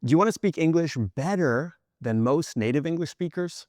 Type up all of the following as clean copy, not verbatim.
Do you want to speak English better than most native English speakers?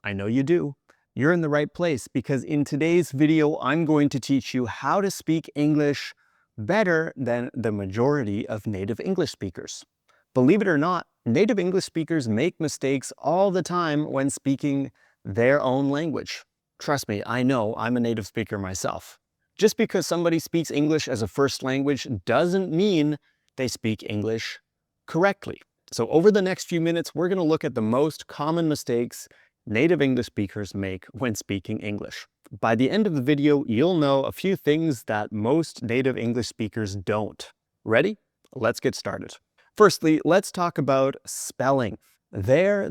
I know you do. You're in the right place because in today's video, I'm going to teach you how to speak English better than the majority of native English speakers. Believe it or not, native English speakers make mistakes all the time when speaking their own language. Trust me, I know I'm a native speaker myself. Just because somebody speaks English as a first language doesn't mean they speak English correctly. So over the next few minutes, we're going to look at the most common mistakes native English speakers make when speaking English. By the end of the video, you'll know a few things that most native English speakers don't. Ready? Let's get started. Firstly, let's talk about spelling. There,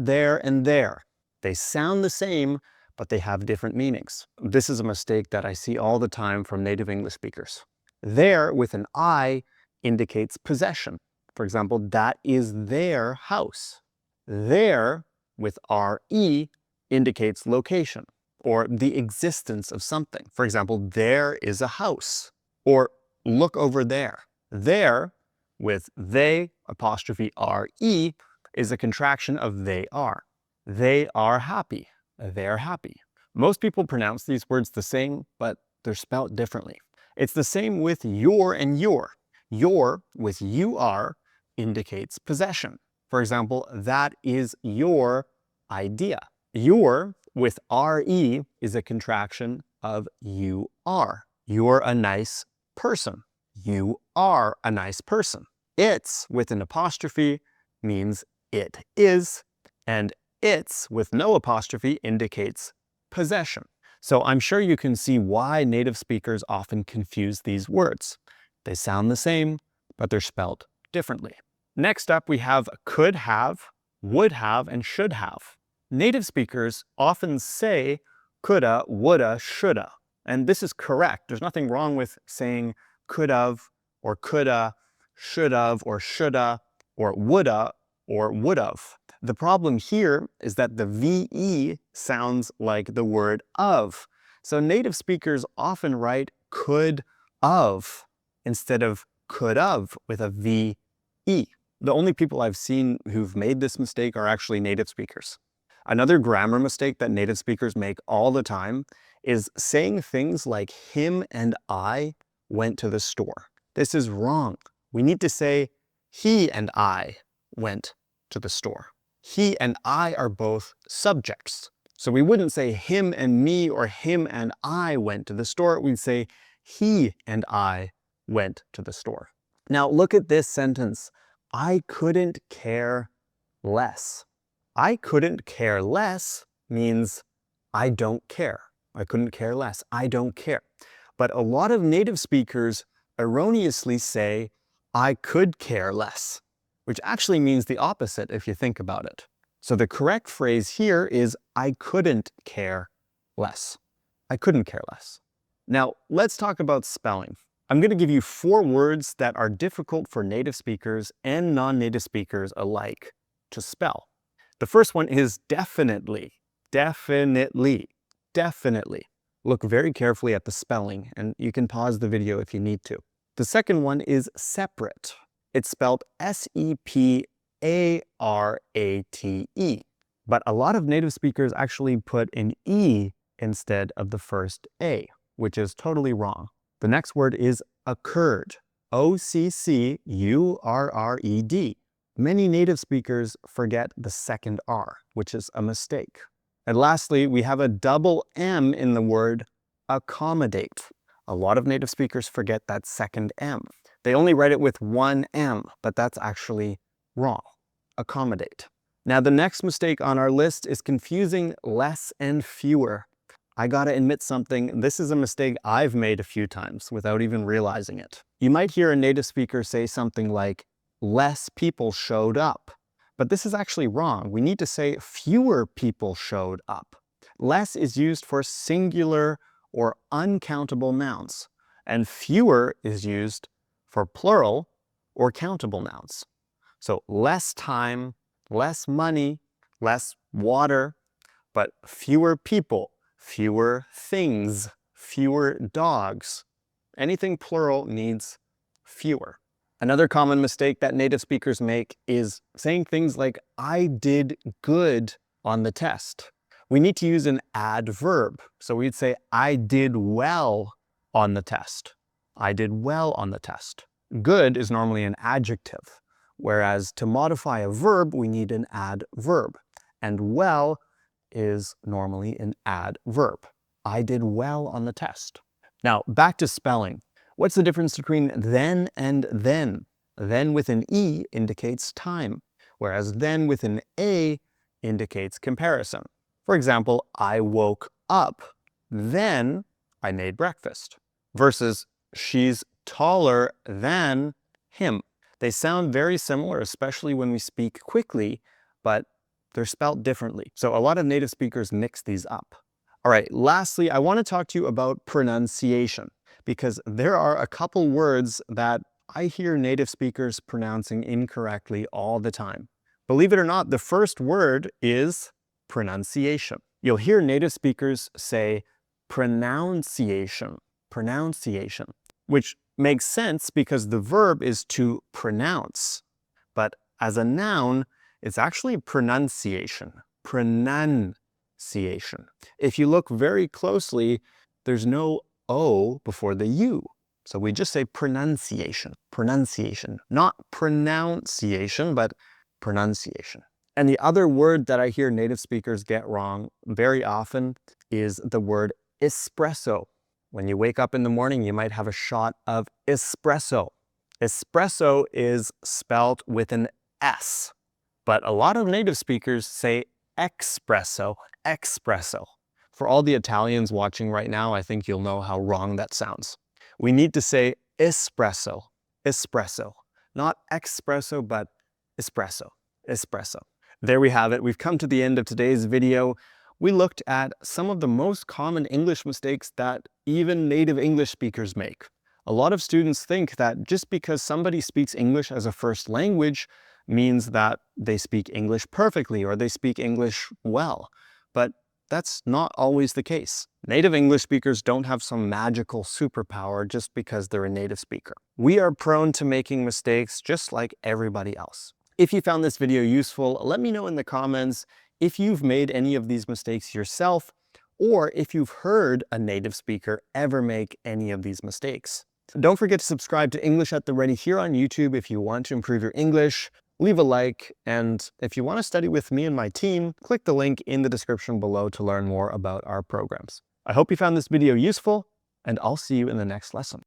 and there. They sound the same, but they have different meanings. This is a mistake that I see all the time from native English speakers. There with an I indicates possession. For example, that is their house. There with RE indicates location or the existence of something. For example, there is a house, or look over there. There with they apostrophe RE is a contraction of they are. They are happy. They're happy. Most people pronounce these words the same, but they're spelled differently. It's the same with your and your. Your with UR indicates possession. For example, that is your idea. Your with RE is a contraction of you are. You're a nice person. You are a nice person. It's with an apostrophe means it is, and it's with no apostrophe indicates possession. So I'm sure you can see why native speakers often confuse these words. They sound the same, but they're spelled differently. Next up, we have could have, would have, and should have. Native speakers often say coulda, woulda, shoulda, and this is correct. There's nothing wrong with saying could have, or coulda, should have, or shoulda, or woulda, or would have. The problem here is that the VE sounds like the word of. So native speakers often write could of instead of could of with a VE. The only people I've seen who've made this mistake are actually native speakers. Another grammar mistake that native speakers make all the time is saying things like him and I went to the store. This is wrong. We need to say he and I went to the store. He and I are both subjects. So we wouldn't say him and me or him and I went to the store. We'd say he and I went to the store. Now look at this sentence. I couldn't care less. I couldn't care less means I don't care. I couldn't care less. I don't care. But a lot of native speakers erroneously say I could care less, which actually means the opposite if you think about it. So the correct phrase here is I couldn't care less. I couldn't care less. Now let's talk about spelling. I'm going to give you 4 words that are difficult for native speakers and non-native speakers alike to spell. The first one is definitely. Definitely. Definitely. Look very carefully at the spelling, and you can pause the video if you need to. The second one is separate. It's spelled S-E-P-A-R-A-T-E. But a lot of native speakers actually put an E instead of the first A, which is totally wrong. The next word is occurred. O-C-C-U-R-R-E-D. Many native speakers forget the second R, which is a mistake. And lastly, we have a double M in the word accommodate. A lot of native speakers forget that second M. They only write it with one M, but that's actually wrong. Accommodate. Now the next mistake on our list is confusing less and fewer. I gotta admit something, this is a mistake I've made a few times without even realizing it. You might hear a native speaker say something like, less people showed up. But this is actually wrong. We need to say fewer people showed up. Less is used for singular or uncountable nouns, and fewer is used for plural or countable nouns. So less time, less money, less water, but fewer people, fewer things, fewer dogs. Anything plural needs fewer. Another common mistake that native speakers make is saying things like, I did good on the test. We need to use an adverb. So we'd say, I did well on the test. I did well on the test. Good is normally an adjective, whereas to modify a verb, we need an adverb. And well is normally an adverb. I did well on the test. Now, back to spelling. What's the difference between then and then? Then with an E indicates time, whereas then with an A indicates comparison. For example, I woke up, then I made breakfast, versus she's taller than him. They sound very similar, especially when we speak quickly, but they're spelt differently. So a lot of native speakers mix these up. All right, lastly, I want to talk to you about pronunciation, because there are a couple words that I hear native speakers pronouncing incorrectly all the time. Believe it or not, the first word is pronunciation. You'll hear native speakers say pronunciation, which makes sense because the verb is to pronounce. But as a noun, it's actually pronunciation. If you look very closely, there's no O before the U. So we just say pronunciation, not pronunciation, but pronunciation. And the other word that I hear native speakers get wrong very often is the word espresso. When you wake up in the morning, you might have a shot of espresso. Espresso is spelled with an S, but a lot of native speakers say espresso. For all the Italians watching right now, I think you'll know how wrong that sounds. We need to say espresso, not espresso, but espresso. There we have it. We've come to the end of today's video. We looked at some of the most common English mistakes that even native English speakers make. A lot of students think that just because somebody speaks English as a first language means that they speak English perfectly or they speak English well. But that's not always the case. Native English speakers don't have some magical superpower just because they're a native speaker. We are prone to making mistakes just like everybody else. If you found this video useful, let me know in the comments if you've made any of these mistakes yourself, or if you've heard a native speaker ever make any of these mistakes. Don't forget to subscribe to English at the Ready here on YouTube if you want to improve your English. Leave a like, and if you want to study with me and my team, click the link in the description below to learn more about our programs. I hope you found this video useful, and I'll see you in the next lesson.